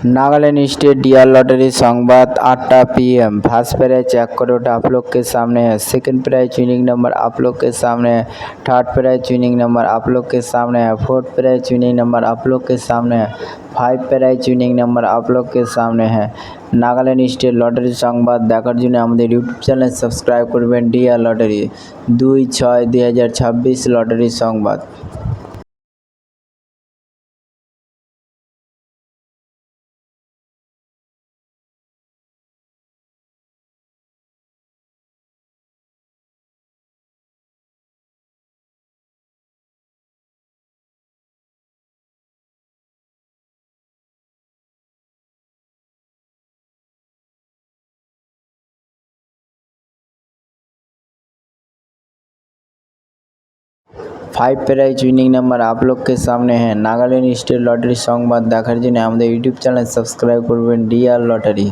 Nagaland state D R lottery संवाद 8टा PM। First prize 1 crore आप लोग के सामने है। सेकंड प्राइज विनिंग नंबर आप लोग के सामने है। थर्ड प्राइज विनिंग नंबर आप लोग के सामने है। फोर्थ प्राइज विनिंग नंबर आप लोग के सामने है। 5 प्राइज विनिंग नंबर आप लोग के सामने है। नागालैंड स्टेट लॉटरी संवाद देखार জন্য আমাদের ইউটিউব চ্যানেল সাবস্ক্রাইব করবেন। ডিআর লটারি 2/6/2026 লটারি সংবাদ। फाइव प्राइज विनिंग नंबर आप लोग के सामने है। नागालैंड स्टेट लॉटरी संवाद देखार জন্য আমাদের ইউটিউব চ্যানেল সাবস্ক্রাইব করবেন। D R lottery